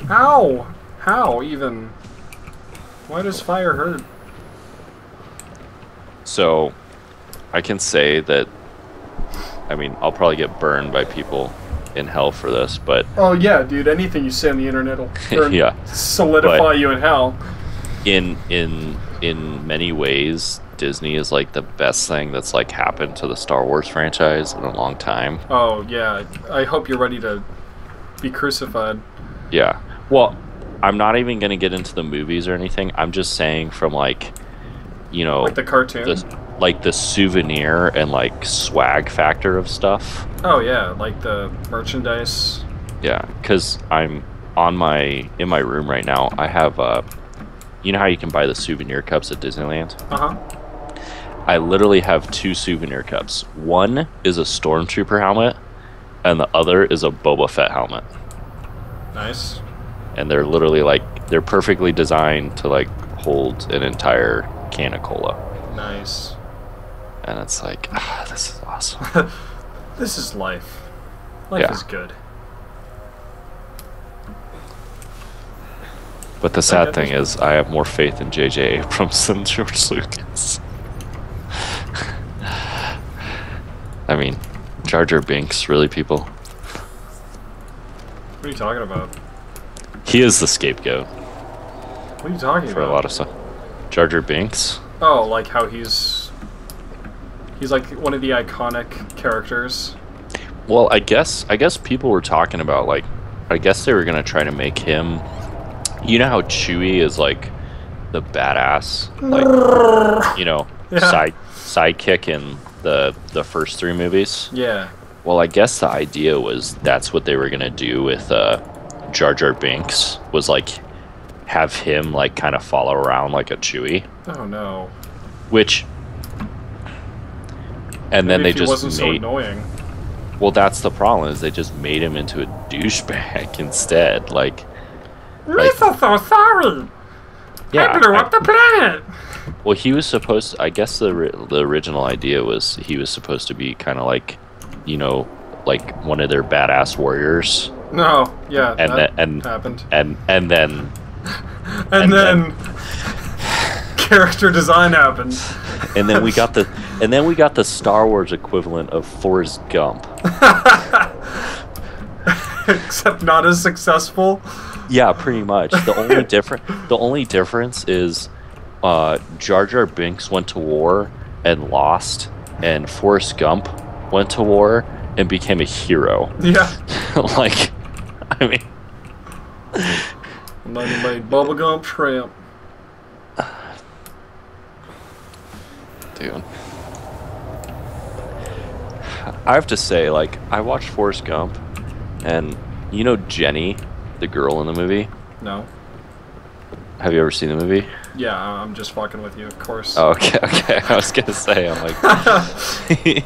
How? How even? Why does fire hurt? So, I can say that, I mean, I'll probably get burned by people in hell for this, but... Oh yeah, dude, anything you say on the internet will burn, yeah, solidify you in hell. In many ways, Disney is like the best thing that's like happened to the Star Wars franchise in a long time. Oh yeah, I hope you're ready to be crucified. Yeah. Well, I'm not even going to get into the movies or anything. I'm just saying from like, you know... Like the cartoon? The souvenir and like swag factor of stuff. Oh yeah, like the merchandise. Yeah, because I'm in my room right now. I have you know how you can buy the souvenir cups at Disneyland? Uh-huh. I literally have 2 souvenir cups. One is a Stormtrooper helmet, and the other is a Boba Fett helmet. Nice. And they're literally like, they're perfectly designed to like hold an entire can of cola. Nice. And it's like, ah, this is awesome. This is life. Life is good. But the sad thing is, I have more faith in J.J. Abrams than George Lucas. I mean, Jar Jar Binks, really, people? What are you talking about? He is the scapegoat. What are you talking for about? a lot of stuff. Jar Jar Binks. Oh, like how he's like one of the iconic characters. Well, I guess people were talking about like, I guess they were gonna try to make him. You know how Chewie is like the badass, like you know, sidekick in the first 3 movies. Yeah. Well, I guess the idea was that's what they were gonna do with Jar Jar Binks, was like have him like kind of follow around like a Chewie. Oh no. Which, and Maybe then they if he just wasn't so annoying. Well, that's the problem, is they just made him into a douchebag instead. Like, Lisa's so sorry. yeah, I blew up the planet. Well, he was supposed to, I guess the original idea was he was supposed to be kind of like, you know, like one of their badass warriors. No, yeah, and that happened. And then character design happened. And then we got the Star Wars equivalent of Forrest Gump. Except not as successful. Yeah, pretty much. The only difference is Jar Jar Binks went to war and lost, and Forrest Gump went to war and became a hero. Yeah. Like, I mean, and then he made bubblegum shrimp. Dude, I have to say, like, I watched Forrest Gump, and you know Jenny, the girl in the movie? No. Have you ever seen the movie? Yeah, I'm just fucking with you, of course. Oh, okay. I was gonna say, I'm like,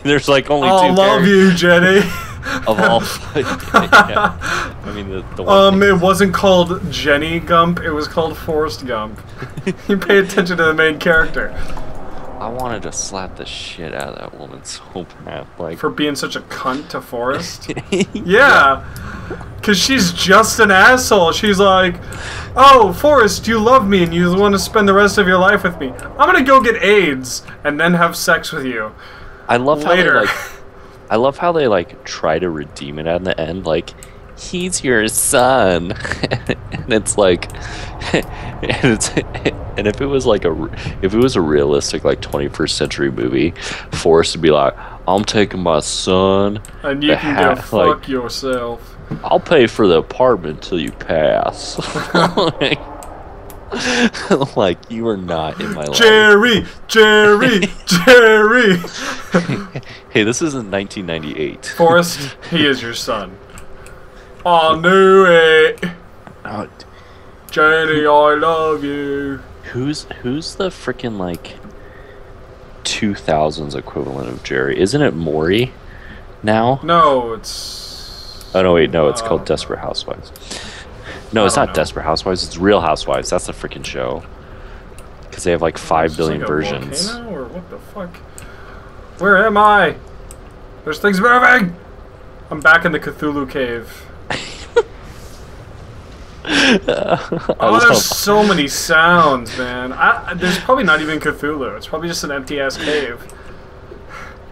there's like only 2 characters. I love you, Jenny. Of all, yeah. I mean, the one it wasn't called Jenny Gump, it was called Forrest Gump. You pay attention to the main character. I wanted to slap the shit out of that woman so bad, like, for being such a cunt to Forrest. Yeah, because she's just an asshole. She's like, "Oh, Forrest, you love me and you want to spend the rest of your life with me. I'm gonna go get AIDS and then have sex with you." I love later. I love how they like try to redeem it at the end, like, he's your son, and it's like, and if it was like if it was a realistic like 21st century movie, Forrest would be like, I'm taking my son, and you can go fuck yourself. I'll pay for the apartment till you pass. Like, you are not in my life. Jerry! Hey, this isn't 1998. Forrest, he is your son. I knew it. Oh, Jenny, I love you. Who's the freaking like 2000s equivalent of Jerry? Isn't it Maury now? No, it's... Oh no, wait, no, it's called Desperate Housewives. No, it's not Desperate Housewives. It's Real Housewives. That's the freaking show. Because they have like 5 billion like versions. A volcano, or what the fuck? Where am I? There's things moving. I'm back in the Cthulhu cave. Oh, there's so many sounds, man. There's probably not even Cthulhu. It's probably just an empty-ass cave.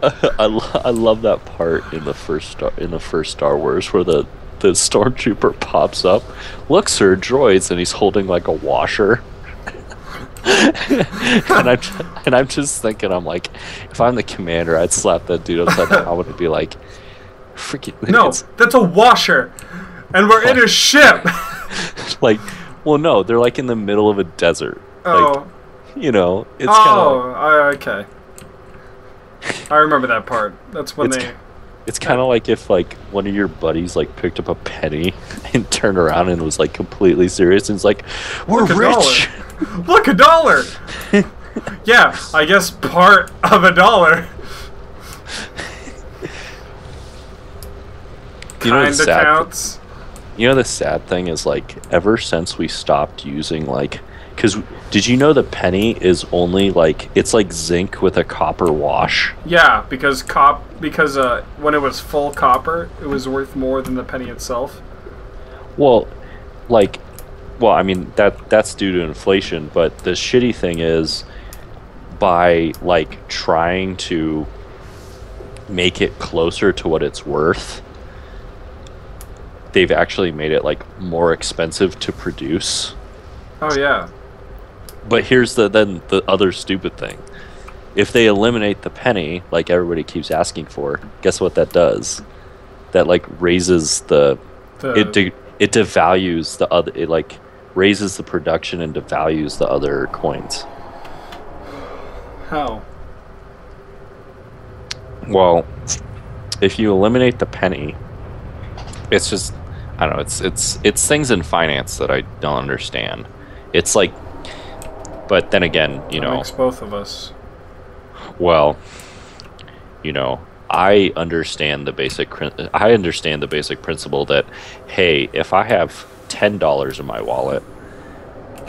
I love that part in the first Star Wars where the stormtrooper pops up. Look, sir, droids, and he's holding like a washer. and I'm just thinking, I'm like, if I'm the commander, I'd slap that dude upside the helmet and be like, freaking no, that's a washer, and we're in a ship. Like, well, no, they're like in the middle of a desert. Oh, like, you know, it's okay. I remember that part. That's when It's kind of like if like one of your buddies like picked up a penny and turned around and was like completely serious and was like, "We're rich. Look, $1." Yeah, I guess part of $1. Kinda counts. You know the sad thing is, like, ever since we stopped using, like, because did you know the penny is only like, it's like zinc with a copper wash? Yeah, because when it was full copper, it was worth more than the penny itself. Well, I mean that's due to inflation, but the shitty thing is, by like trying to make it closer to what it's worth, they've actually made it like more expensive to produce. Oh yeah. But here's the other stupid thing. If they eliminate the penny, like everybody keeps asking for, guess what that does? That like raises it devalues the other. It like raises the production and devalues the other coins. How? Well, if you eliminate the penny, it's just, I don't know. It's things in finance that I don't understand. It's like, but then again, you know, makes both of us. Well, you know, I understand the basic principle that, hey, if I have $10 in my wallet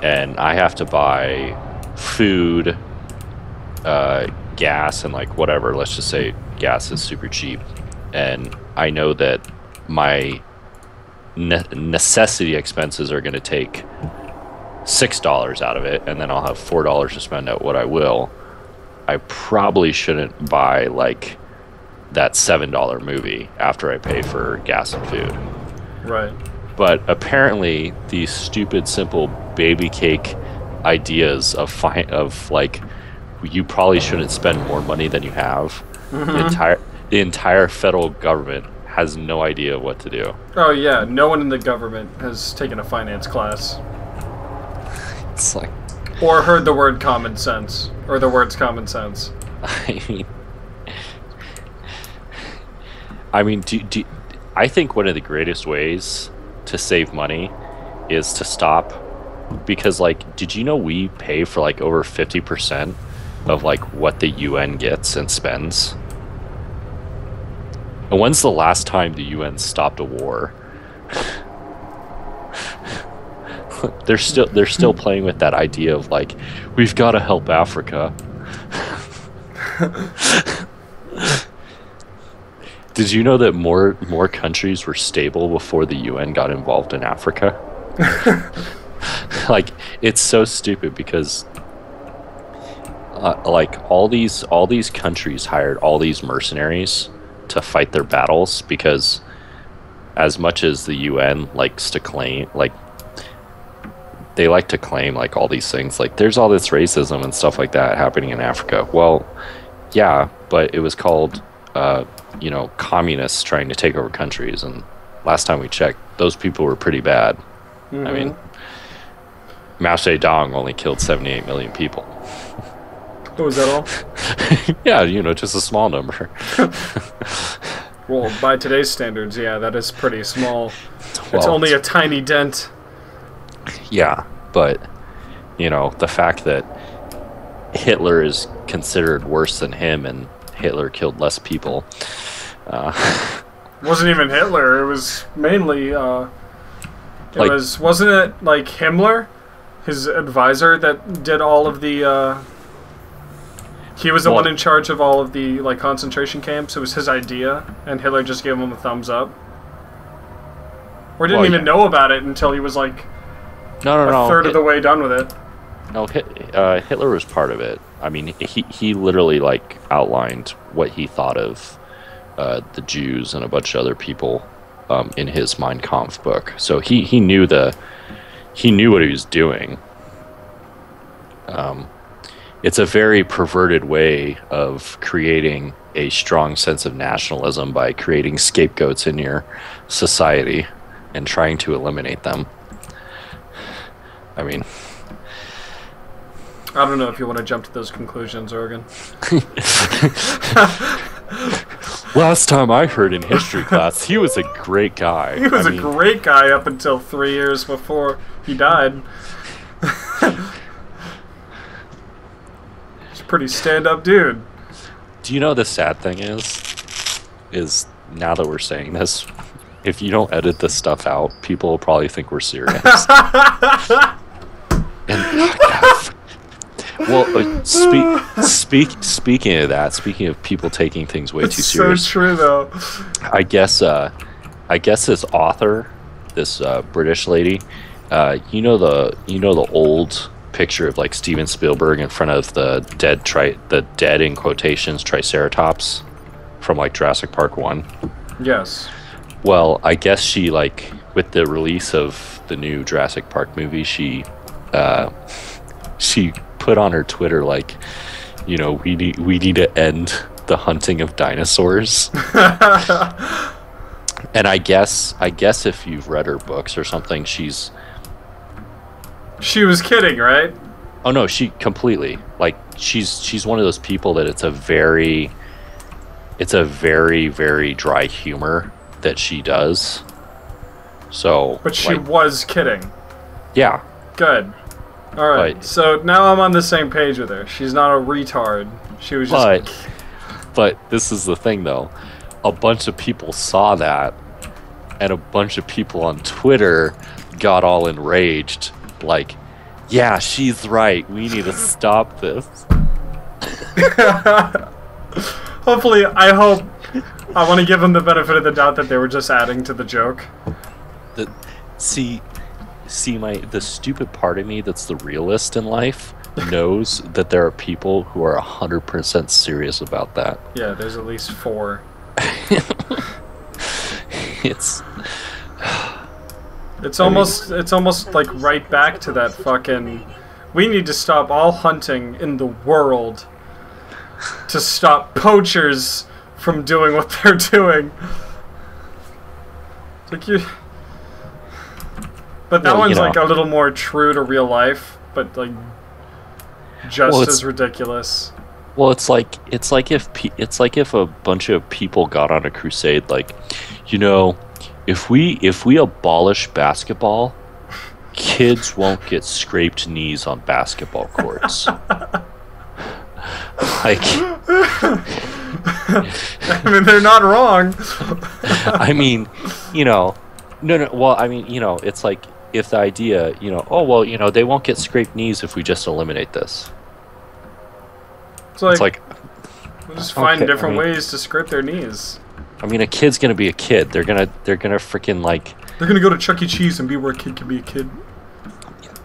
and I have to buy food, gas, and like whatever, let's just say gas is super cheap, and I know that my necessity expenses are going to take $6 out of it, and then I'll have $4 to spend at what I will. I probably shouldn't buy like that $7 movie after I pay for gas and food. Right. But apparently these stupid, simple baby cake ideas of like, you probably shouldn't spend more money than you have. Mm-hmm. The entire federal government has no idea what to do. Oh yeah, no one in the government has taken a finance class. It's like, or heard the word common sense, or the words common sense. I mean, I think one of the greatest ways to save money is to stop, because like, did you know we pay for like over 50% of like what the UN gets and spends? And when's the last time the UN stopped a war? They're still playing with that idea of like, we've got to help Africa. Did you know that more countries were stable before the UN got involved in Africa? Like, it's so stupid because like all these countries hired all these mercenaries to fight their battles, because as much as the UN likes to claim, like, they like to claim like all these things, like there's all this racism and stuff like that happening in Africa. Well, yeah, but it was called you know, communists trying to take over countries, and last time we checked, those people were pretty bad. Mm-hmm. I mean, Mao Zedong only killed 78 million people. Oh, is that all? Yeah, you know, just a small number. Well, by today's standards, yeah, that is pretty small. Well, it's only a tiny dent. Yeah, but, you know, the fact that Hitler is considered worse than him, and Hitler killed less people. Wasn't even Hitler. It was mainly, wasn't it like Himmler, his advisor, that did all of the, he was the one in charge of all of the, like, concentration camps. It was his idea, and Hitler just gave him a thumbs up. Or didn't even know about it until he was, like, No, a third of the way done with it. No, Hitler was part of it. I mean, he literally like outlined what he thought of the Jews and a bunch of other people in his Mein Kampf book. So he knew what he was doing. It's a very perverted way of creating a strong sense of nationalism by creating scapegoats in your society and trying to eliminate them. I mean, I don't know if you want to jump to those conclusions, Rogan. Last time I heard in history class, he was a great guy. He was a great guy up until 3 years before he died. He's a pretty stand-up dude. Do you know the sad thing is now that we're saying this, if you don't edit this stuff out, people will probably think we're serious. Well, speaking of that, speaking of people taking things way too serious. It's so true, though. I guess this author, this British lady, you know the old picture of like Steven Spielberg in front of the dead in quotations Triceratops from like Jurassic Park 1. Yes. Well, I guess she, like, with the release of the new Jurassic Park movie, she put on her Twitter, like, you know, we need to end the hunting of dinosaurs. And I guess if you've read her books or something, she was kidding, right? Oh no, she completely, like, she's one of those people that it's a very very dry humor that she does. So, but she was kidding. Yeah. Good. All right. So now I'm on the same page with her. She's not a retard. She was just. But this is the thing, though. A bunch of people saw that, and a bunch of people on Twitter got all enraged. Like, yeah, she's right. We need to stop this. Hopefully, I want to give them the benefit of the doubt that they were just adding to the joke. The stupid part of me that's the realist in life knows that there are people who are 100% serious about that. Yeah, there's at least 4. It's almost like right back to that fucking, we need to stop all hunting in the world to stop poachers from doing what they're doing. It's like you, but that one's like a little more true to real life, but like just as ridiculous. Well, it's like if a bunch of people got on a crusade, like, you know, if we abolish basketball, kids won't get scraped knees on basketball courts. Like, I mean, they're not wrong. I mean, you know, no. Well, I mean, you know, it's like if the idea, you know, oh well, you know, they won't get scraped knees if we just eliminate this. It's like we'll just find different ways to scrape their knees. I mean, a kid's gonna be a kid. They're gonna freaking like. They're gonna go to Chuck E. Cheese and be where a kid can be a kid.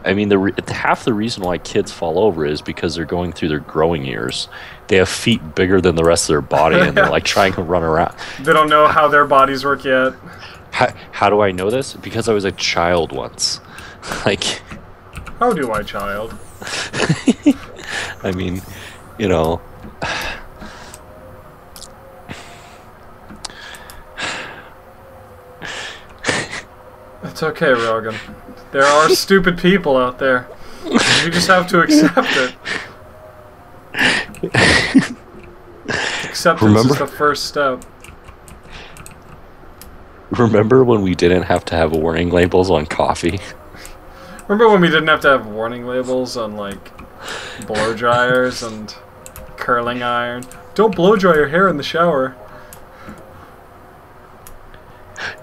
I mean, half the reason why kids fall over is because they're going through their growing years. They have feet bigger than the rest of their body, and they're like trying to run around. They don't know how their bodies work yet. How do I know this? Because I was a child once. Like, how do I, child? I mean, you know. It's okay, Rogan. There are stupid people out there. You just have to accept it. Acceptance is the first step. Remember when we didn't have to have warning labels on coffee? Remember when we didn't have to have warning labels on, like, blow dryers and curling iron? Don't blow dry your hair in the shower.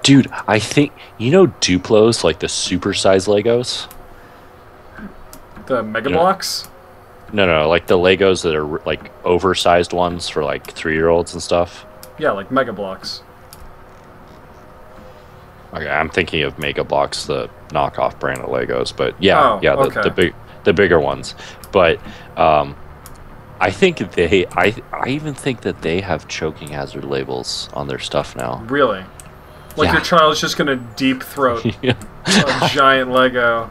Dude, I think, you know Duplos, like the super-sized Legos? The Mega Blocks? No, like the Legos that are, like, oversized ones for, like, 3-year-olds and stuff. Yeah, like Mega Blocks. Okay, I'm thinking of Mega Bloks, the knockoff brand of Legos, but yeah, Oh, yeah, okay. the bigger ones. But I think I even think that they have choking hazard labels on their stuff now. Really? Like your child's just gonna deep throat a giant Lego.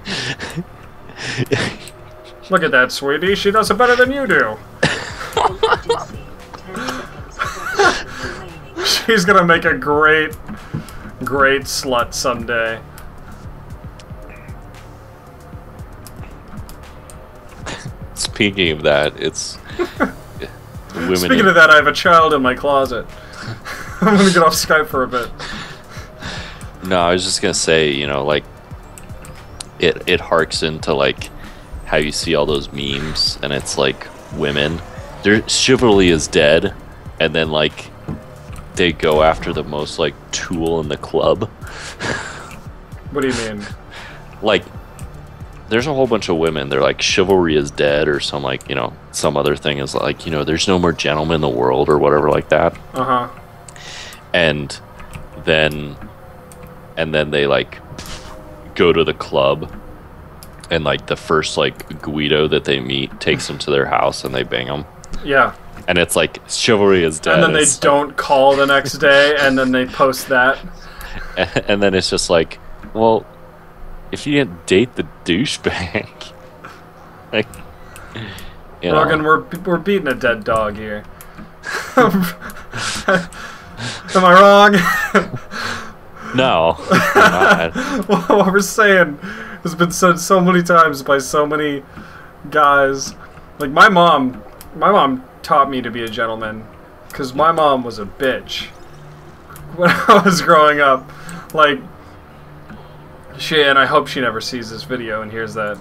Look at that, sweetie. She does it better than you do. She's gonna make a great slut someday. Speaking of that, it's women. Speaking of that, I have a child in my closet. I'm gonna get off Skype for a bit. No, I was just gonna say, you know, like it harks into like how you see all those memes, and it's like women, their chivalry is dead, and then like they go after the most like tool in the club. What do you mean? Like, there's a whole bunch of women. They're like, chivalry is dead, or some like, you know, some other thing is like, you know, there's no more gentlemen in the world, or whatever like that. And then they like go to the club, and like the first like Guido that they meet takes them to their house, and they bang them. Yeah. And it's like, chivalry is dead. And then they don't call the next day, and then they post that. And then it's just like, well, if you didn't date the douchebag, like, you know. Rogan, we're beating a dead dog here. Am I wrong? No, you're not. What we're saying has been said so many times by so many guys. Like my mom taught me to be a gentleman, because my mom was a bitch when I was growing up. Like, and I hope she never sees this video and hears that.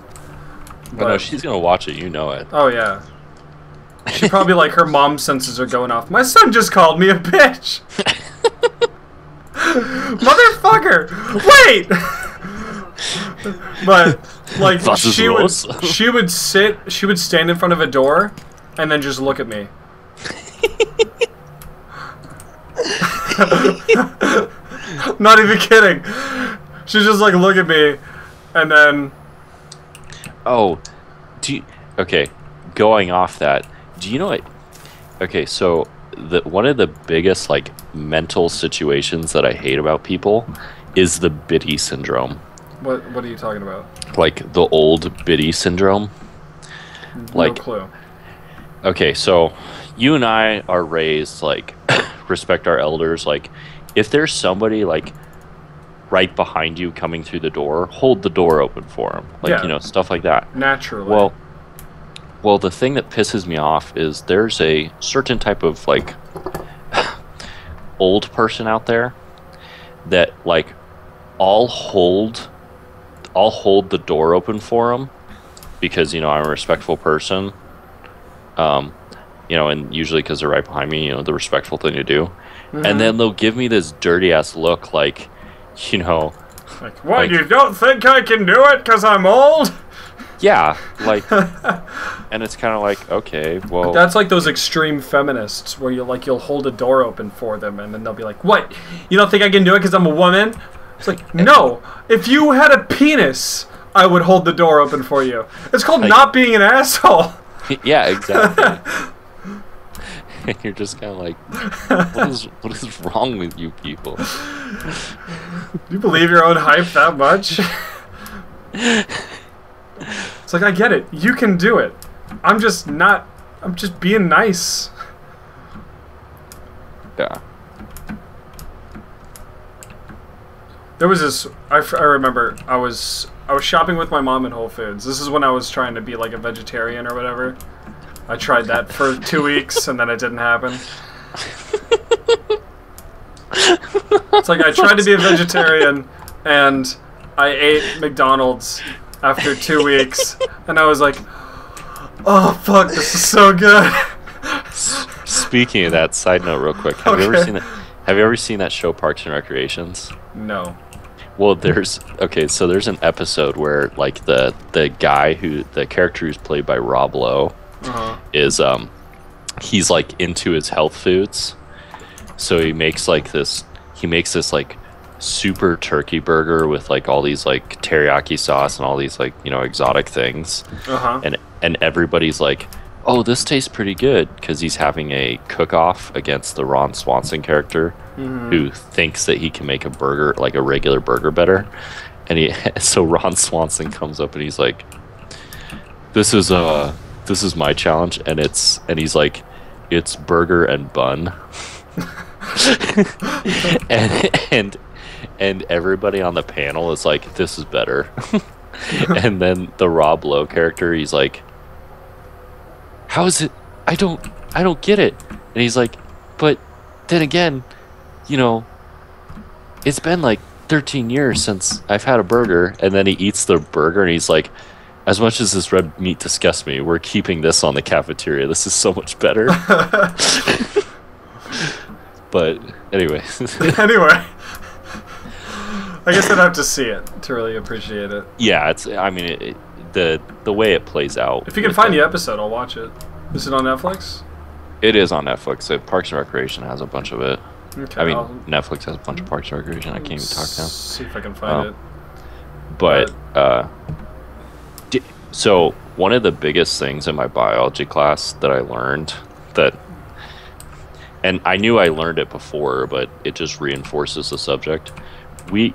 But no, she's gonna watch it. You know it. Oh yeah. She probably, like, her mom senses are going off. My son just called me a bitch. Motherfucker! Wait. But like she would stand in front of a door and then just look at me. Not even kidding. She'd just like look at me, and then. Oh, okay. Going off that, do you know what? Okay, so one of the biggest like mental situations that I hate about people is the biddy syndrome. What are you talking about? Like the old biddy syndrome. No clue. Okay, so you and I are raised like respect our elders. Like, if there's somebody like right behind you coming through the door, hold the door open for them. Like, yeah. You know, stuff like that. Naturally. Well, the thing that pisses me off is there's a certain type of like old person out there that like I'll hold the door open for them because, you know, I'm a respectful person. You know, and usually because they're right behind me, you know, the respectful thing to do. Mm-hmm. And then they'll give me this dirty ass look, like, you know, like, what? Like, you don't think I can do it because I'm old? Yeah, like, and it's kind of like, okay, well, that's like those extreme feminists where you'll hold a door open for them, and then they'll be like, what? You don't think I can do it because I'm a woman? It's like, no. If you had a penis, I would hold the door open for you. It's called like, not being an asshole. Yeah, exactly. And you're just kind of like, what is wrong with you people? Do you believe your own hype that much? It's like, I get it. You can do it. I'm just being nice. Yeah. There was this, I remember, I was shopping with my mom in Whole Foods. This is when I was trying to be like a vegetarian or whatever. I tried that for 2 weeks and then it didn't happen. It's like I tried to be a vegetarian and I ate McDonald's after 2 weeks and I was like, oh fuck, this is so good. Speaking of that, side note real quick, have you ever seen that show Parks and Recreations? No. Well, there's an episode where like the character who's played by Rob Lowe is he's like into his health foods, so he makes this like super turkey burger with like all these like teriyaki sauce and all these like, you know, exotic things. And everybody's like, oh, this tastes pretty good, because he's having a cook-off against the Ron Swanson character, who thinks that he can make a burger, like a regular burger, better. And so Ron Swanson comes up and he's like, this is my challenge, and he's like, it's burger and bun. and everybody on the panel is like, this is better. And then the Rob Lowe character, he's like, how is it? I don't get it. And he's like, but then again, you know, it's been like 13 years since I've had a burger. And then he eats the burger and he's like, as much as this red meat disgusts me, we're keeping this on the cafeteria. This is so much better. But anyway. Anyway. I guess I'd have to see it to really appreciate it. Yeah, it's. I mean, the way it plays out. If you can find the episode, I'll watch it. Is it on Netflix? It is on Netflix. Parks and Recreation has a bunch of it. Okay, I mean, Netflix has a bunch of Parks and Recreation. I can't even talk now. See if I can find it. But so one of the biggest things in my biology class that I learned and I knew I learned it before, but it just reinforces the subject. We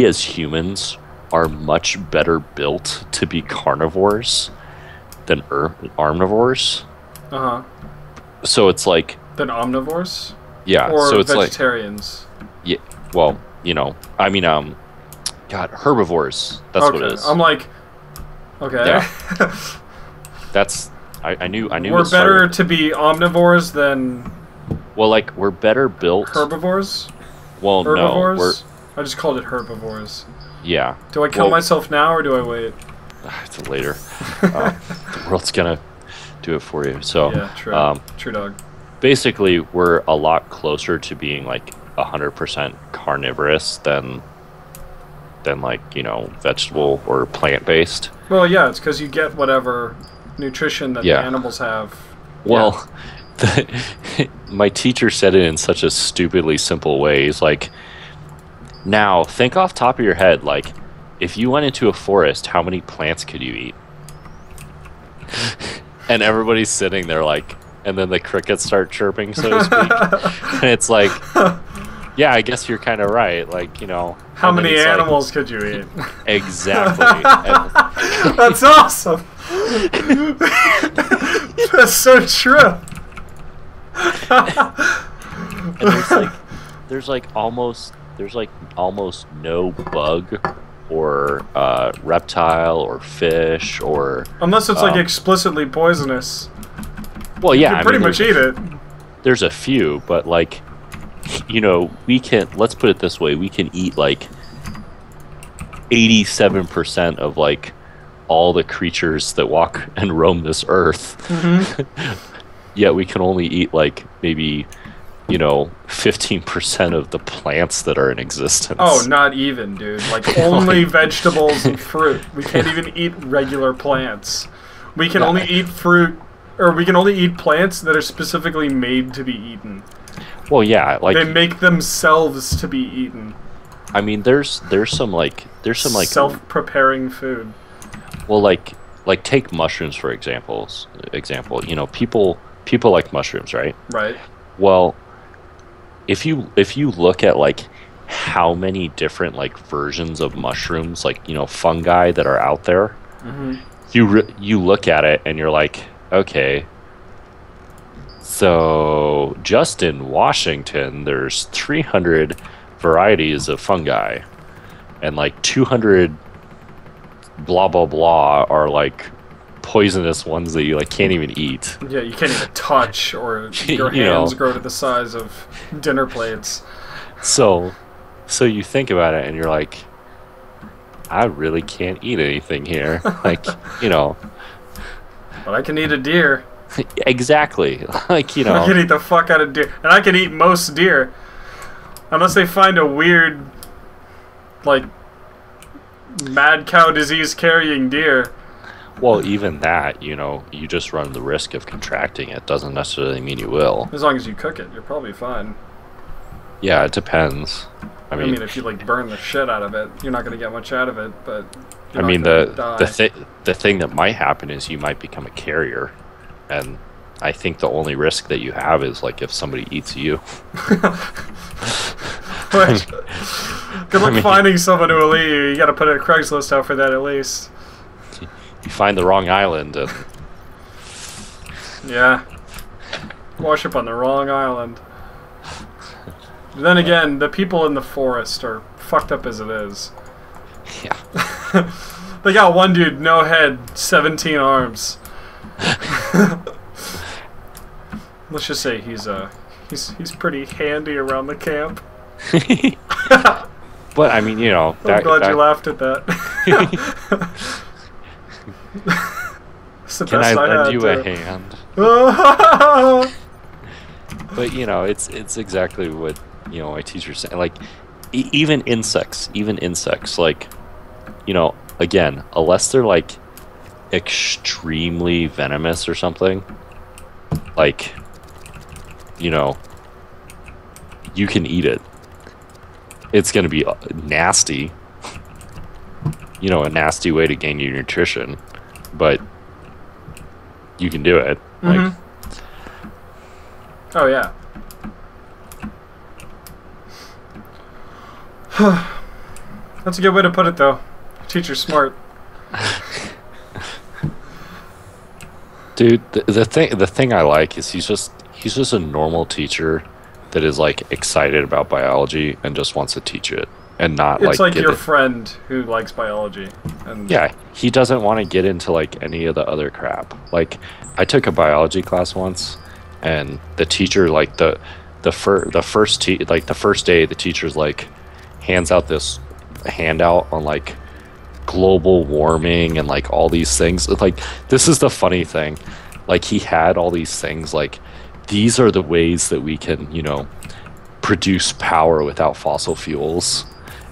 as humans are much better built to be carnivores than omnivores. So it's like... Than omnivores? Yeah. Or so it's vegetarians? Like, yeah. Well, you know, I mean, God, herbivores. That's what it is. I'm like, okay. Yeah. That's... I knew. We're better to be omnivores than... Well, like, we're better built... Herbivores? Well, herbivores? I just called it herbivores. Yeah. Do I kill myself now, or do I wait? It's later. The world's gonna do it for you. So yeah, true. True dog. Basically, we're a lot closer to being like 100% carnivorous than like, you know, vegetable or plant based. Well, yeah, it's because you get whatever nutrition that the animals have. Well, my teacher said it in such a stupidly simple way. He's like, now think off top of your head, like, if you went into a forest, how many plants could you eat? And everybody's sitting there like, and then the crickets start chirping, so to speak. And it's like, yeah, I guess you're kind of right. Like, you know. How many animals could you eat? Exactly. That's awesome. That's so true. And there's almost no bug or reptile or fish or... Unless it's like explicitly poisonous. Well, yeah, you can pretty much eat it. There's a few, but like, you know, let's put it this way, we can eat like 87% of like all the creatures that walk and roam this earth. Yet we can only eat like maybe, you know, 15% of the plants that are in existence. Oh, not even, dude. Like, only vegetables and fruit. We can't even eat regular plants. We can only eat fruit, or we can only eat plants that are specifically made to be eaten. Well, yeah, like... They make themselves to be eaten. I mean, there's some self-preparing food. Well, like take mushrooms for example. You know, people like mushrooms, right? Right. Well, if you look at like how many different like versions of mushrooms, like, you know, fungi that are out there, you look at it and you're like, okay, so just in Washington there's 300 varieties of fungi, and like 200 blah blah blah are like poisonous ones that you like can't even eat. Yeah, you can't even touch, or your hands grow to the size of dinner plates. So you think about it and you're like, I really can't eat anything here. Like, you know. But I can eat a deer. Exactly. Like, you know. I can eat the fuck out of deer. And I can eat most deer. Unless they find a weird, like, mad cow disease carrying deer. Well, even that, you know, you just run the risk of contracting it. Doesn't necessarily mean you will. As long as you cook it, you're probably fine. Yeah, it depends. I mean, if you like burn the shit out of it, you're not gonna get much out of it. But I mean, the thing that might happen is you might become a carrier, and I think the only risk that you have is like if somebody eats you. Good luck finding someone who will eat you. You got to put a Craigslist out for that at least. You find the wrong island. And... yeah. Wash up on the wrong island. But then again, the people in the forest are fucked up as it is. Yeah. They got one dude, no head, 17 arms. Let's just say he's pretty handy around the camp. But I mean, you know, I'm glad you laughed at that. Can I lend you a hand? But you know, it's exactly what, you know, my teacher's saying. Like, even insects, like, you know, again, unless they're like extremely venomous or something, like, you know, you can eat it. It's going to be nasty, you know, a nasty way to gain your nutrition, but you can do it. Mm-hmm. Like, oh yeah. That's a good way to put it, though. Teacher's smart. Dude, the thing I like is he's just a normal teacher that is like excited about biology and just wants to teach it, and not it's like your it. friend who likes biology. And yeah, he doesn't want to get into like any of the other crap. Like, I took a biology class once, and the teacher, like the first day, the teacher's like hands out this handout on like global warming and like all these things. Like, this is the funny thing. Like, he had all these things like, these are the ways that we can, you know, produce power without fossil fuels.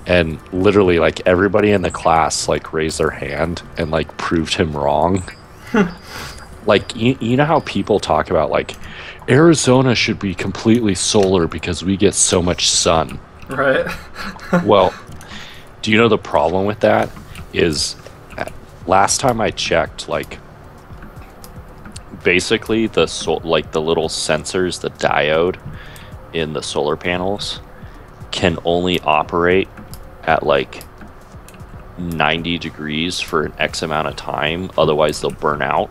And literally, like, everybody in the class, like, raised their hand and, like, proved him wrong. Like, you know how people talk about, like, Arizona should be completely solar because we get so much sun. Right. Well, do you know the problem with that is, last time I checked, like, basically the little sensors, the diode in the solar panels can only operate at like 90 degrees for an X amount of time, otherwise they'll burn out.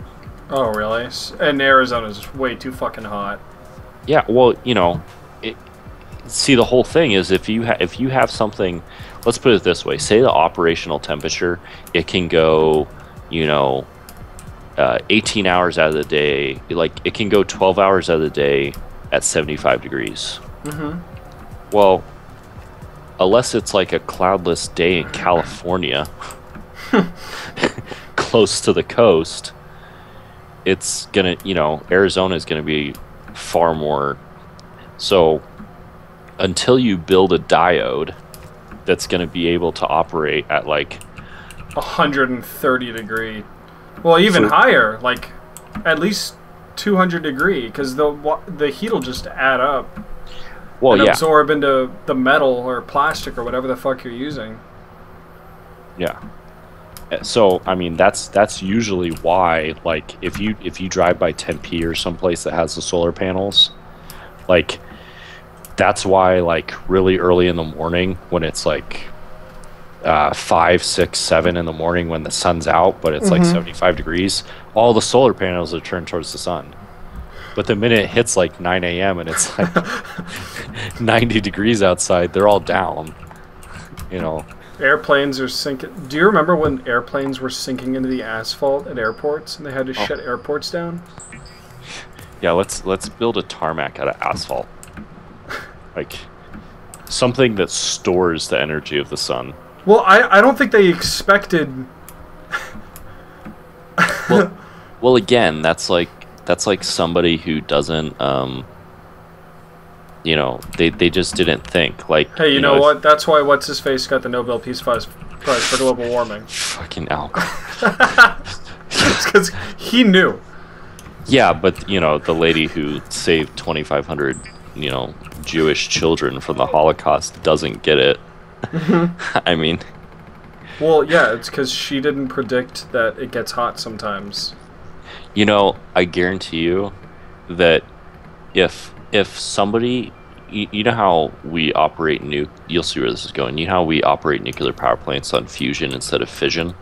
Oh really? And Arizona's way too fucking hot. Yeah, well, you know, see, the whole thing is if you have something, let's put it this way, say the operational temperature, it can go, you know, 18 hours out of the day, like it can go 12 hours out of the day at 75 degrees. Mm-hmm. Well, unless it's like a cloudless day in California, close to the coast, it's gonna, you know, Arizona is gonna be far more. So until you build a diode that's gonna be able to operate at like 130 degree. Well, even higher, like at least 200 degree, because the heat will just add up. Well, and yeah, absorb into the metal or plastic or whatever the fuck you're using. Yeah. So I mean, that's usually why, like, if you drive by Tempe or someplace that has the solar panels, like, that's why, like, really early in the morning when it's like 5, 6, 7 in the morning when the sun's out, but it's like 75 degrees, all the solar panels are turned towards the sun. But the minute it hits like 9 a.m. and it's like 90 degrees outside, they're all down. You know. Airplanes are sinking. Do you remember when airplanes were sinking into the asphalt at airports and they had to shut airports down? Yeah, let's build a tarmac out of asphalt. Like, something that stores the energy of the sun. Well, I don't think they expected... well, again, that's like somebody who doesn't, you know, they just didn't think. Like, hey, you know what? That's why what's-his-face got the Nobel Peace Prize for global warming. Fucking alcohol. It's because he knew. Yeah, but, you know, the lady who saved 2,500 you know, Jewish children from the Holocaust doesn't get it. I mean, well, yeah, it's because she didn't predict that it gets hot sometimes. You know, I guarantee you that if somebody, you know how we operate you'll see where this is going. You know how we operate nuclear power plants on fusion instead of fission?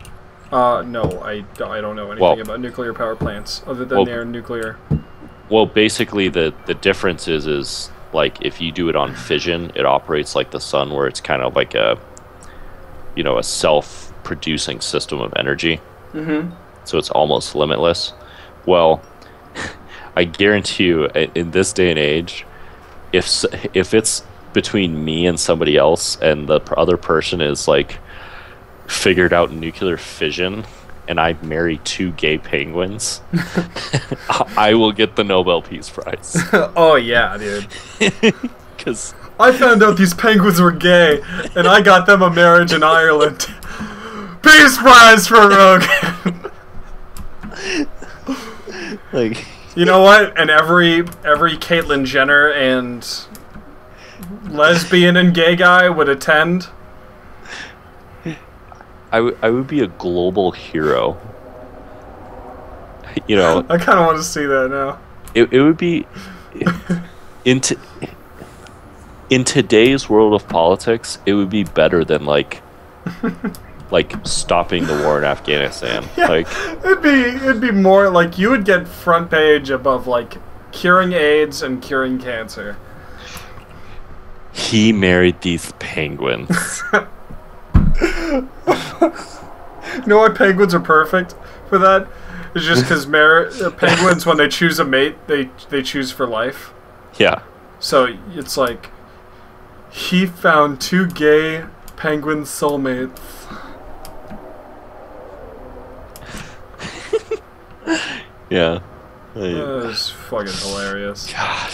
No, I don't know anything about nuclear power plants other than they're nuclear. Well, basically the difference is like if you do it on fission, it operates like the sun, where it's kind of like a, you know, a self-producing system of energy. Mm-hmm. So it's almost limitless. Well, I guarantee you, in this day and age, if it's between me and somebody else, and the other person is like figured out nuclear fission, and I marry 2 gay penguins, I will get the Nobel Peace Prize. Oh yeah, dude. Because I found out these penguins were gay, and I got them a marriage in Ireland. Peace Prize for Rogan. Like, you know what? And every Caitlyn Jenner and lesbian and gay guy would attend. I would be a global hero. You know, I kind of want to see that now. It would be in today's world of politics, it would be better than like stopping the war in Afghanistan. Yeah, like it'd be more like you would get front page above like curing AIDS and curing cancer. He married these penguins. You know why penguins are perfect for that? It's just because penguins, when they choose a mate, they choose for life. Yeah. So it's like he found 2 gay penguin soulmates. Yeah. That is fucking hilarious. God.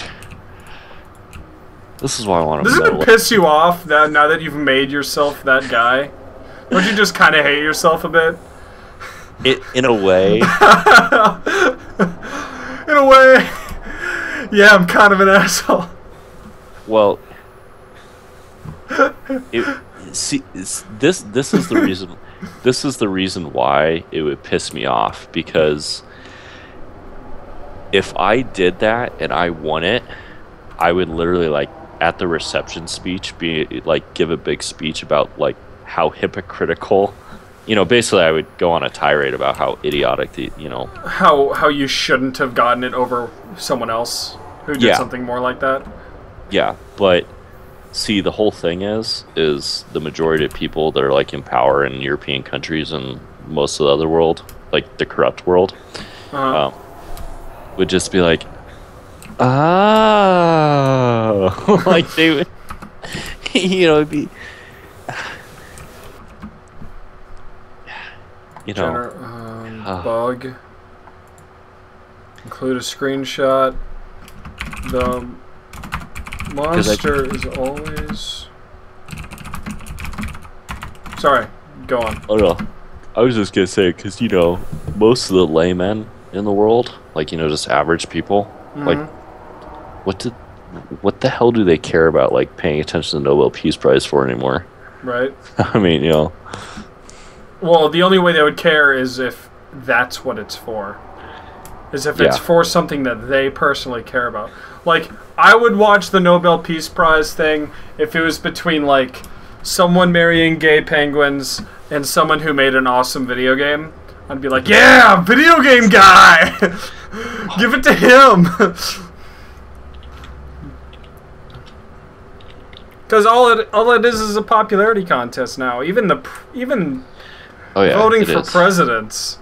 This is why I want to. Doesn't it piss you off that now that you've made yourself that guy? Don't you just kind of hate yourself a bit? In a way. In a way. Yeah, I'm kind of an asshole. Well, this is the reason. This is the reason why it would piss me off, because if I did that and I won it, I would literally, like, at the reception speech, give a big speech about like how hypocritical, you know, basically I would go on a tirade about how idiotic how you shouldn't have gotten it over someone else who did something more like that. Yeah, but see, the whole thing is the majority of people that are like in power in European countries and most of the other world, like the corrupt world, would just be like, oh, like they would, you know, it'd be, you know, bug. Include a screenshot. The monster is always. Sorry, go on. Oh no, I was just gonna say, because you know, most of the laymen in the world, like, you know, just average people, like, what the hell do they care about, like, paying attention to the Nobel Peace Prize for anymore? Right. I mean, you know. Well, the only way they would care is if that's what it's for. Is if it's for something that they personally care about. Like, I would watch the Nobel Peace Prize thing if it was between, like, someone marrying gay penguins and someone who made an awesome video game. I'd be like, yeah, video game guy! Give it to him! Because all it is a popularity contest now. Even voting for presidents,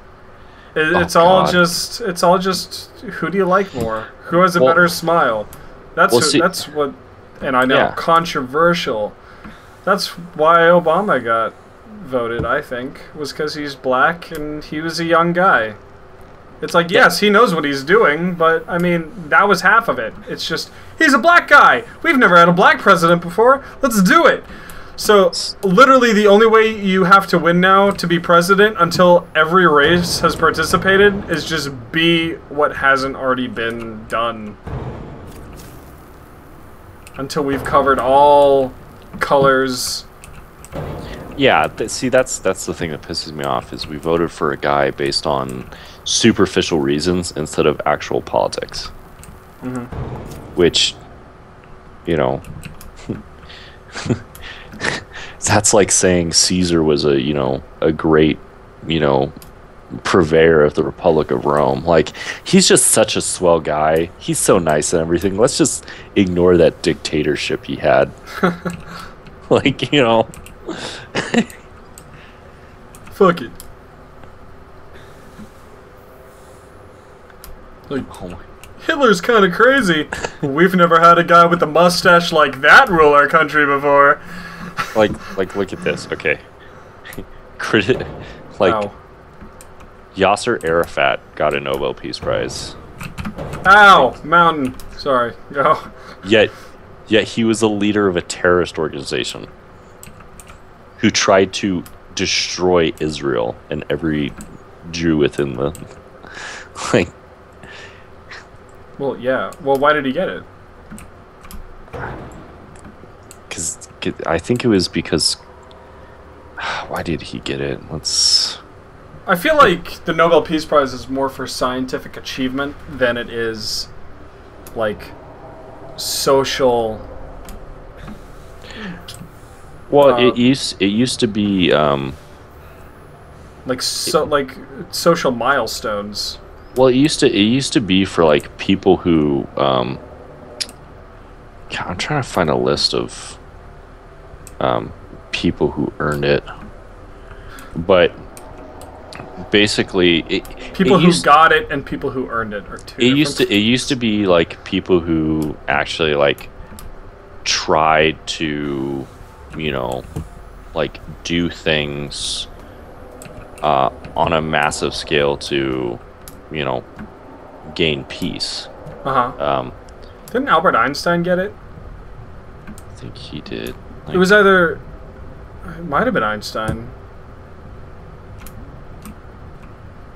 it's all just who do you like more? Who has a better smile? That's what, and I know controversial. That's why Obama got voted. I think was because he's black and he was a young guy. It's like, yes, he knows what he's doing, but, I mean, that was half of it. It's just, he's a black guy. We've never had a black president before. Let's do it. So, literally, the only way you have to win now to be president until every race has participated is just be what hasn't already been done. until we've covered all colors. Yeah, see, that's the thing that pisses me off, is we voted for a guy based on superficial reasons instead of actual politics. Mm-hmm. Which, you know, that's like saying Caesar was a, you know, a great, you know, purveyor of the Republic of Rome. Like, he's just such a swell guy. He's so nice and everything. Let's just ignore that dictatorship he had. Like, you know. Fuck it. Like, Oh my. Hitler's kind of crazy. We've never had a guy with a mustache like that rule our country before. Like, look at this. Okay. Like, Ow. Yasser Arafat got a Nobel Peace Prize. Ow! Mountain. Sorry. Go. Yet he was a leader of a terrorist organization who tried to destroy Israel and every Jew within the, like. Well, yeah. Well, why did he get it? Because I think it was because. Why did he get it? Let's. I feel like the Nobel Peace Prize is more for scientific achievement than it is, like, social. Well, it used to be like social milestones. well, it used to be for like people who God, I'm trying to find a list of people who earned it, but basically People who got it and people who earned it are two. It used to be like people who actually like tried to, you know, like do things on a massive scale to, you know, gain peace. Didn't Albert Einstein get it? I think he did. Like, It was either. It might have been Einstein.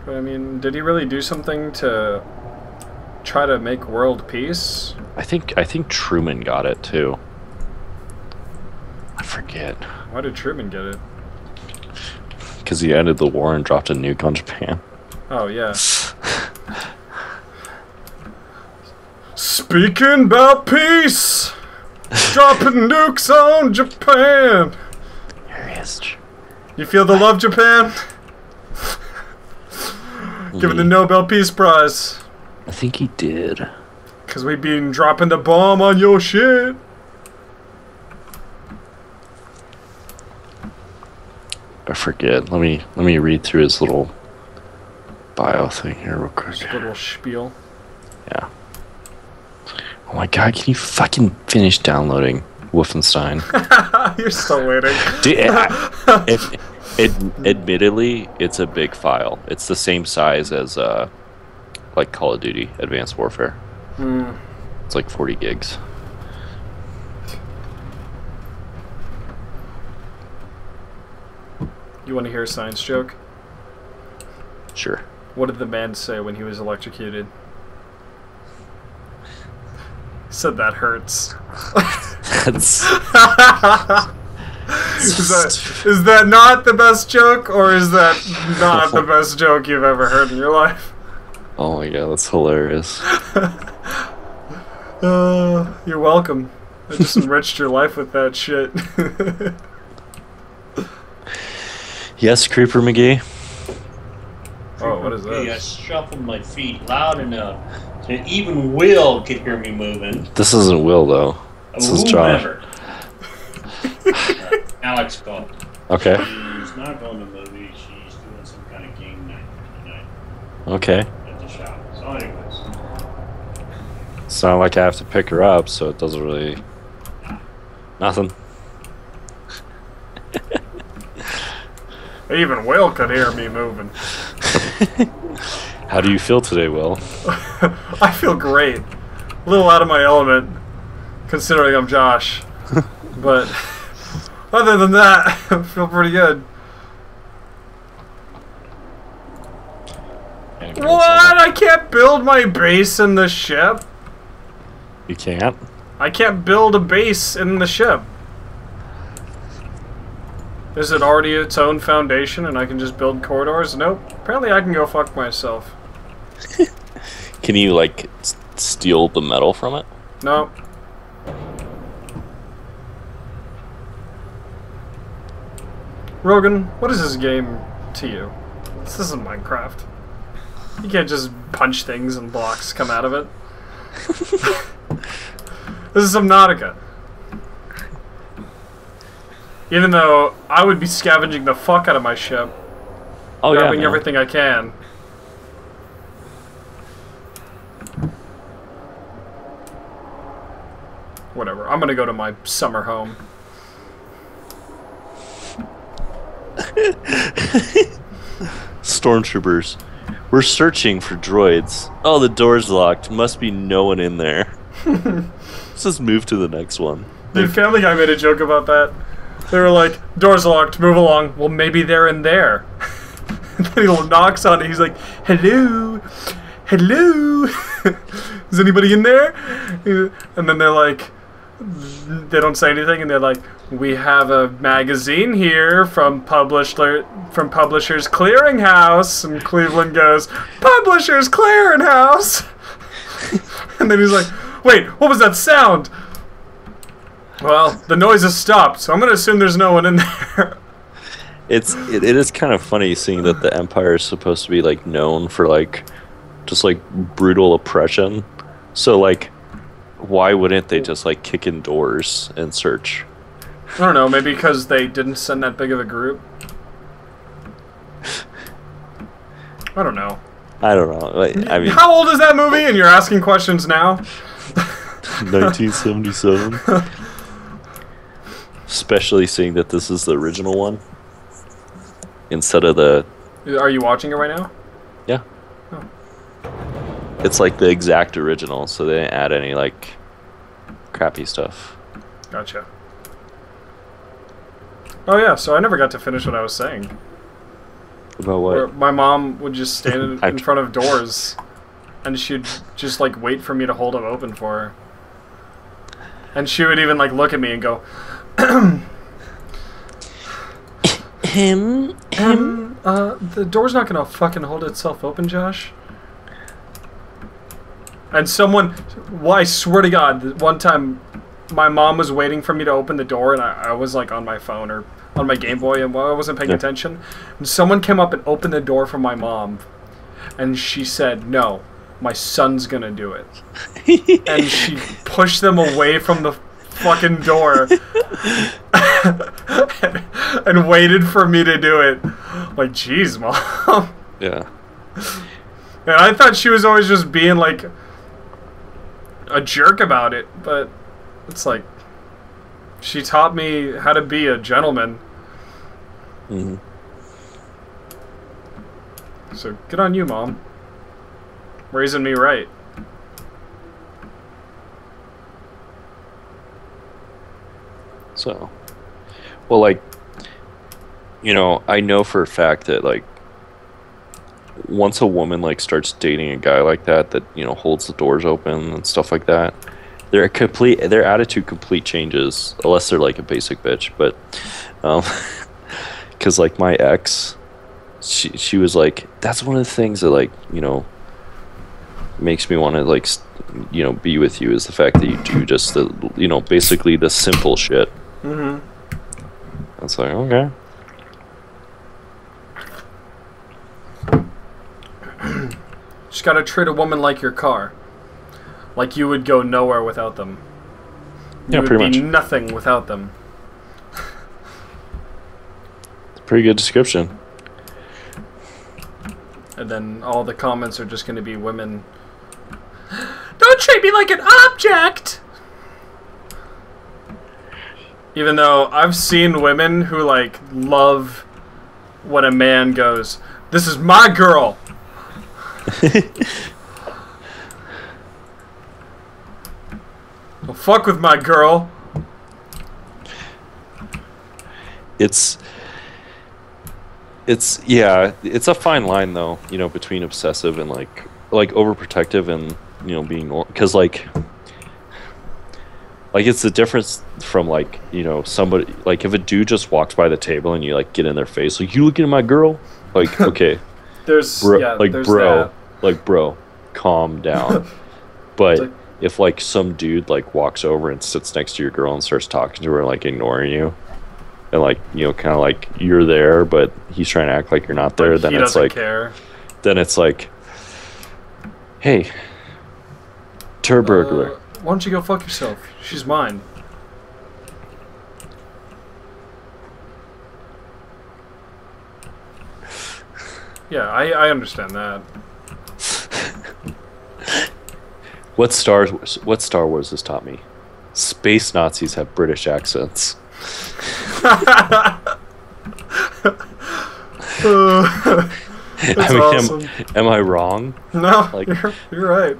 But I mean, did he really do something to try to make world peace? I think Truman got it too. I forget. Why did Truman get it? Because he ended the war and dropped a nuke on Japan. Oh, yeah. Speaking about peace! Dropping nukes on Japan! Here he is. You feel the love, Japan? Give it the Nobel Peace Prize. I think he did. Because we been dropping the bomb on your shit. I forget. Let me read through his little bio thing here real quick. Just a little spiel. Yeah. Oh my god, can you fucking finish downloading Wolfenstein? You're still waiting. Admittedly, it's a big file. It's the same size as like Call of Duty Advanced Warfare. It's like 40 gigs. You want to hear a science joke? Sure. What did the man say when he was electrocuted? He said that hurts. That's is that not the best joke, or is that not the best joke you've ever heard in your life? oh my god, that's hilarious. You're welcome. I just enriched your life with that shit. Yes, Creeper McGee. Oh, what is I this? shuffled my feet loud enough that even Will could hear me moving. This isn't Will though. This is Josh. Whomever. Alex called. Okay. She's not going to movies. She's doing some kind of game night tonight Okay. at the shop. So, anyways, It's not like I have to pick her up, so it doesn't really. Nothing. Even Will could hear me moving. How do you feel today, Will? I feel great. A little out of my element, considering I'm Josh. But other than that, I feel pretty good. What? I can't build my base in the ship? You can't? I can't build a base in the ship. Is it already its own foundation and I can just build corridors? Nope. Apparently I can go fuck myself. Can you, like, steal the metal from it? Nope. Rogan, what is this game to you? This isn't Minecraft. You can't just punch things and blocks come out of it. This is Subnautica. Even though I would be scavenging the fuck out of my ship. Grabbing everything I can. Whatever, I'm gonna go to my summer home. Stormtroopers. We're searching for droids. Oh, the door's locked. Must be no one in there. Let's just move to the next one. Dude, Family Guy made a joke about that. They were like, door's locked, move along. Well, maybe they're in there. And then he knocks on it, he's like, hello? Hello? Is anybody in there? And then they're like, they don't say anything, and they're like, we have a magazine here from Publishers Clearinghouse. And Cleveland goes, Publishers Clearinghouse? And then he's like, wait, what was that sound? Well, the noise has stopped, so I'm going to assume there's no one in there. It is kind of funny seeing that the Empire is supposed to be, like, known for, like, just, like, brutal oppression. So, like, why wouldn't they just, like, kick in doors and search? I don't know, maybe because they didn't send that big of a group. I don't know. I don't know. Like, I mean, how old is that movie? And you're asking questions now? 1977. Especially seeing that this is the original one instead of the. Are you watching it right now? Yeah. Oh. It's like the exact original, so they didn't add any like crappy stuff. Gotcha. Oh yeah, so I never got to finish what I was saying. About what? Where my mom would just stand in front of doors, and she'd just like wait for me to hold them open for her. And she would even like look at me and go, the door's not gonna fucking hold itself open, Josh. And someone, well, I swear to God, one time my mom was waiting for me to open the door, and I was like on my phone or on my Game Boy, and I wasn't paying attention. And someone came up and opened the door for my mom, and she said, "No, my son's gonna do it." And she pushed them away from the fucking door and waited for me to do it. Like, jeez, Mom. Yeah. And I thought she was always just being like a jerk about it, but it's like she taught me how to be a gentleman. Mm-hmm. So good on you, Mom. Raising me right. So, well, like, you know, I know for a fact that, like, once a woman, like, starts dating a guy like that, you know, holds the doors open and stuff like that, their attitude complete changes, unless they're, like, a basic bitch, but, because, like, my ex, she was like, that's one of the things that, like, you know, makes me want to, like, you know, be with you, is the fact that you do just the, you know, basically the simple shit. Mm-hmm. It's like, okay. Just gotta treat a woman like your car. Like you would go nowhere without them. You would be nothing without them. It's a pretty good description. And then all the comments are just gonna be women. Don't treat me like an object! Even though I've seen women who, like, love when a man goes, "This is my girl!" Don't fuck with my girl. It's yeah, it's a fine line though, you know, between obsessive and like overprotective and, you know, being, because like Like, it's the difference from, like, you know, somebody, like, if a dude just walks by the table and you, like, get in their face, like, you looking at my girl? Like, okay. There's, bro, yeah, like, there's bro, that. like, bro, calm down. But like, if, like, some dude, like, walks over and sits next to your girl and starts talking to her, like, ignoring you, and, like, you know, kind of like, you're there, but he's trying to act like you're not there, then he it's doesn't like, care. then it's like, hey, Turburglar. Why don't you go fuck yourself? She's mine. Yeah, I understand that. What Star Wars has taught me? Space Nazis have British accents. That's awesome. Am I wrong? No, Like, you're right.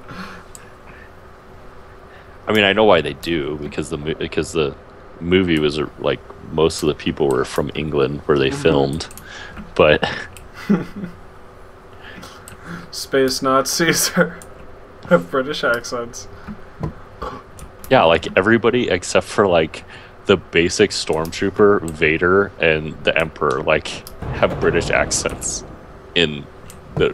I mean, I know why they do, because the movie was like, most of the people were from England where they filmed, but Space Nazis have British accents. yeah, like everybody except for like the basic stormtrooper, Vader, and the Emperor, like, have British accents in the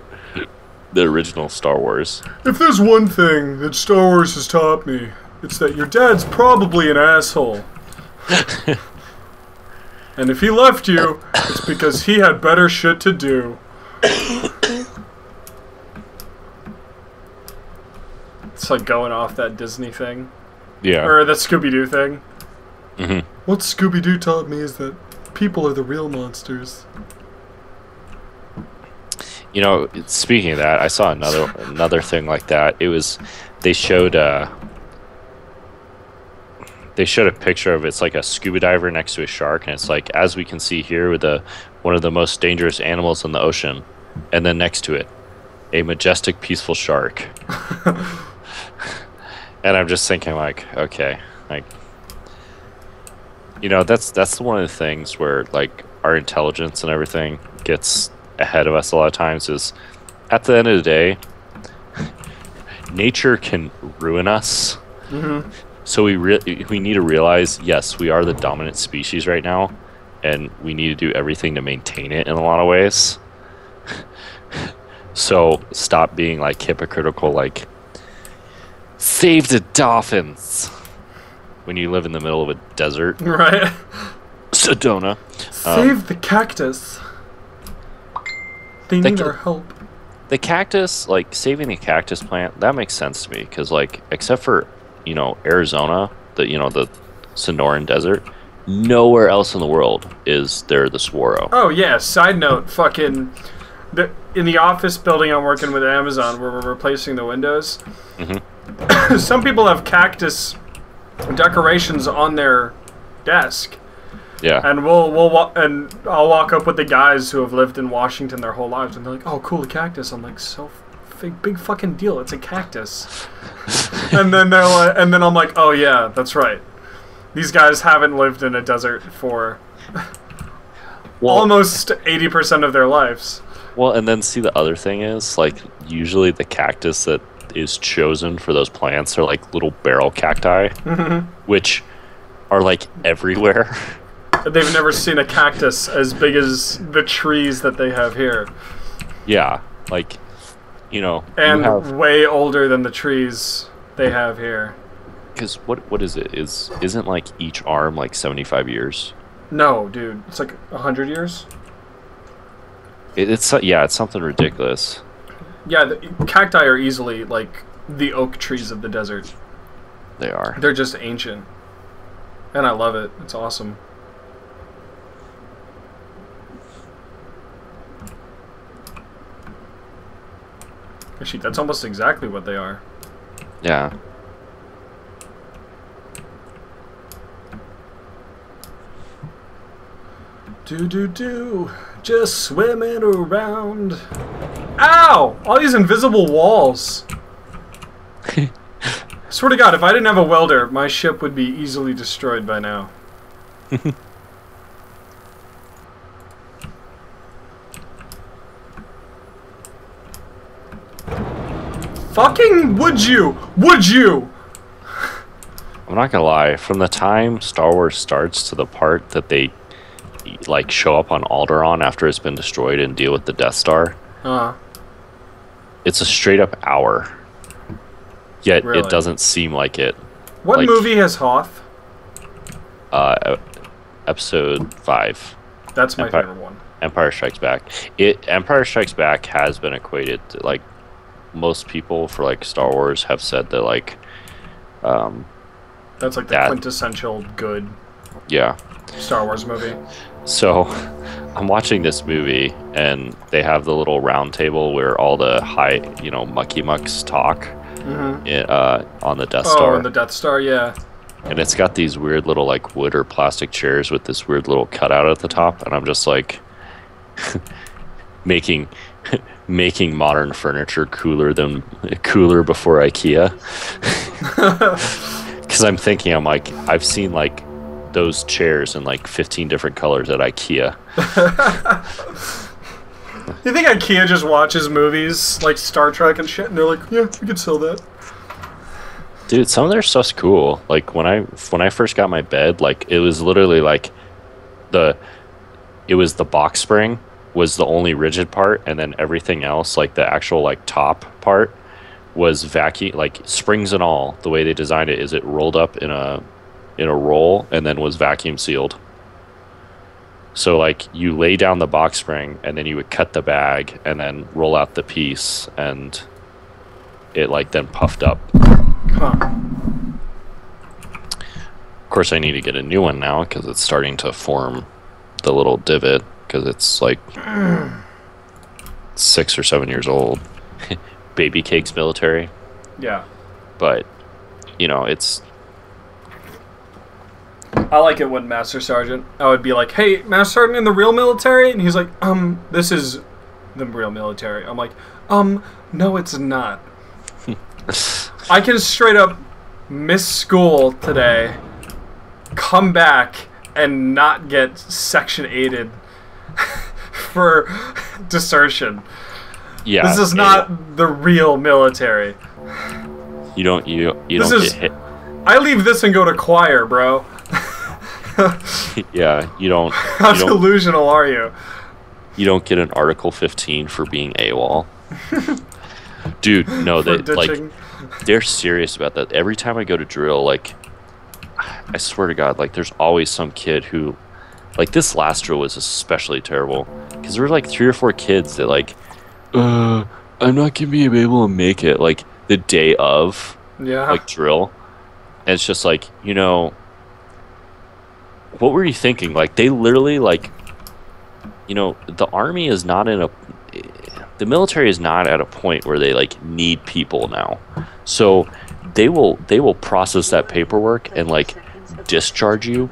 original Star Wars. If there's one thing that Star Wars has taught me, it's that your dad's probably an asshole. And if he left you, it's because he had better shit to do. It's like going off that Disney thing. Yeah. Or that Scooby-Doo thing. Mm-hmm. What Scooby-Doo taught me is that people are the real monsters. You know, speaking of that, I saw another thing like that. It was, they showed a picture of, it's like a scuba diver next to a shark, and it's like, as we can see here, with one of the most dangerous animals in the ocean, and then next to it, a majestic, peaceful shark. And I'm just thinking, like, okay, like, you know, that's one of the things where, like, our intelligence and everything gets ahead of us a lot of times, is at the end of the day, nature can ruin us. Mm-hmm. So we need to realize, yes, we are the dominant species right now, and we need to do everything to maintain it in a lot of ways. So stop being, like, hypocritical, like, save the dolphins when you live in the middle of a desert. Right. Sedona. Save the cactus. They need our help. The cactus, like, saving the cactus plant, that makes sense to me, because, like, except for, you know, Arizona, the Sonoran Desert, nowhere else in the world is there the saguaro. Oh yeah, side note, fucking in the office building I'm working with Amazon, where we're replacing the windows, some people have cactus decorations on their desk. Yeah. And I'll walk up with the guys who have lived in Washington their whole lives, and they're like, "Oh, cool, a cactus." I'm like, "So big fucking deal. It's a cactus." And then they're like, and then I'm like, "Oh yeah, that's right. These guys haven't lived in a desert for almost 80% of their lives." Well, and then see, the other thing is, like, usually the cactus that is chosen for those plants are like little barrel cacti, which are like everywhere. They've never seen a cactus as big as the trees that they have here. Yeah, like, you know, and way older than the trees they have here. Because what is it? Isn't like each arm like 75 years? No, dude, it's like 100 years. It's something ridiculous. Yeah, the cacti are easily like the oak trees of the desert. They are. They're just ancient, and I love it. It's awesome. Actually, that's almost exactly what they are. Yeah. Do, just swimming around. Ow! All these invisible walls. I swear to God, if I didn't have a welder, my ship would be easily destroyed by now. Fucking would you? Would you? I'm not gonna lie. From the time Star Wars starts to the part that they like show up on Alderaan after it's been destroyed and deal with the Death Star, it's a straight up hour. Yet Really? it doesn't seem like it. What like, movie has Hoth? Episode 5. That's my favorite one. Empire Strikes Back. Empire Strikes Back has been equated to, like, most people for like Star Wars have said that like that's like the quintessential good Star Wars movie. So I'm watching this movie and they have the little round table where all the high, mucky mucks talk on the Death Star. Oh, on the Death Star, yeah. And it's got these weird little like wood or plastic chairs with this weird little cutout at the top, and I'm just like making modern furniture cooler before IKEA. Because I'm thinking, I'm like, I've seen like those chairs in like 15 different colors at IKEA. You think IKEA just watches movies like Star Trek and shit, and they're like, yeah, we could sell that. Dude, some of their stuff's cool. Like when I first got my bed, like it was literally like the box spring was the only rigid part, and then everything else, like the actual like top part, was vacuum, like springs and all. The way they designed it is it rolled up in a roll and then was vacuum sealed. So like you lay down the box spring and then you would cut the bag and then roll out the piece, and it like then puffed up. Huh. Of course, I need to get a new one now because it's starting to form the little divot, because it's like 6 or 7 years old. Baby cakes military. Yeah. But, it's... I like it when Master Sergeant, I would be like, hey, Master Sergeant in the real military? And he's like, this is the real military. I'm like, no, it's not. I can straight up miss school today, come back, and not get Section 8'd for desertion. Yeah. This is not the real military. You don't get hit. I leave this and go to choir, bro. Yeah, you don't. How delusional are you? You don't get an Article 15 for being AWOL. Dude, no, they're serious about that. Every time I go to drill, like, I swear to God, like, there's always some kid who, like, this last drill was especially terrible because there were like 3 or 4 kids that like, I'm not gonna be able to make it, like, the day of, like, drill. And it's just like, what were you thinking? Like, they literally, like, the army is not in the military is not at a point where they like need people now, so they will process that paperwork and like discharge you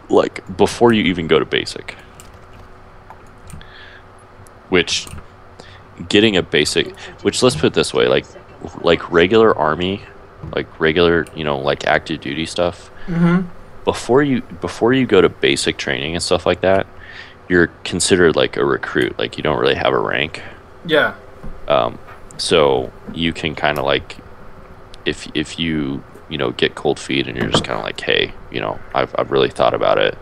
like before you even go to basic. Which getting a basic, which let's put it this way, like regular army, like regular like active duty stuff. Before you go to basic training and stuff like that, you're considered like a recruit. Like, you don't really have a rank. Yeah. So you can kind of like, if you get cold feet and you're just kind of like, hey, I've really thought about it.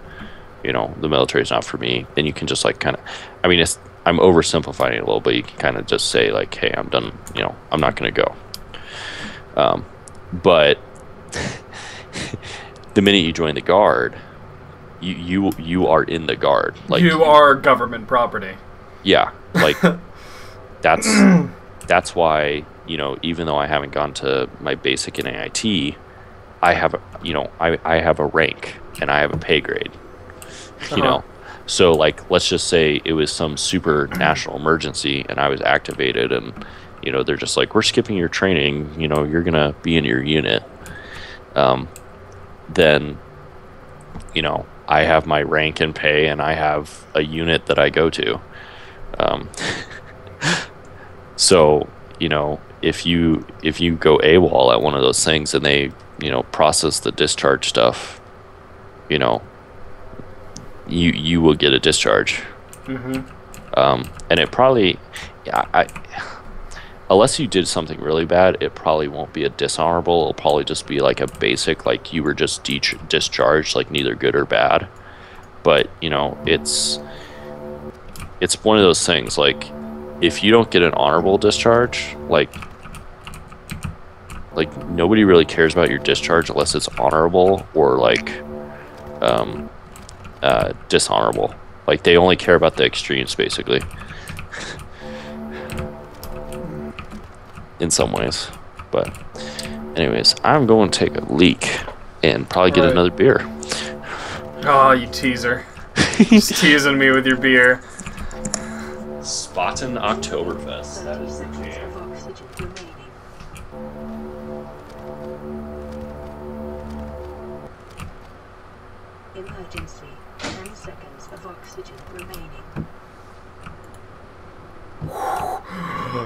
The military's not for me. Then you can just like kind of, I mean, I'm oversimplifying it a little, but you can kind of just say like, hey, I'm done. I'm not going to go. But the minute you join the Guard, you are in the Guard. Like, you are government property. Yeah, like that's why even though I haven't gone to my basic in AIT, I have I have a rank and I have a pay grade. So like, let's just say it was some super national emergency and I was activated, and they're just like, we're skipping your training. You're gonna be in your unit. Then I have my rank and pay, and I have a unit that I go to. So, if you go AWOL at one of those things and they, process the discharge stuff, you will get a discharge. And it probably, unless you did something really bad, it probably won't be a dishonorable. It'll probably just be like a basic, like you were just discharged, like neither good or bad. But you know, it's one of those things. Like if you don't get an honorable discharge, like nobody really cares about your discharge unless it's honorable or like dishonorable. Like they only care about the extremes, basically. In some ways. But anyways, I'm going to take a leak and probably get another beer. Oh, you teaser. Just teasing me with your beer. Spaten Oktoberfest. That is the jam. Emergency. 10 seconds of oxygen remaining.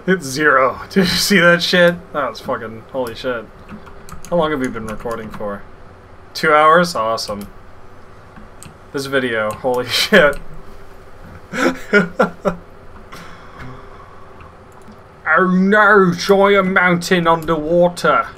It's 0. Did you see that shit? That was fucking holy shit. How long have we been recording for? 2 hours? Awesome. This video, holy shit. Oh no, giant mountain underwater.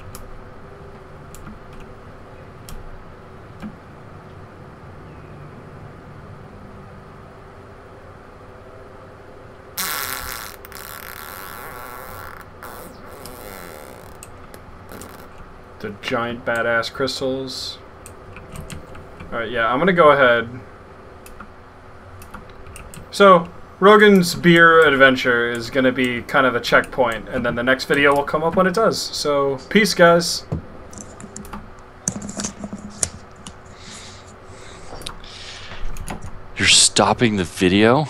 The giant badass crystals. Alright, yeah, I'm gonna go ahead. So, Rogan's beer adventure is gonna be kind of a checkpoint, and then the next video will come up when it does. So, peace, guys. You're stopping the video?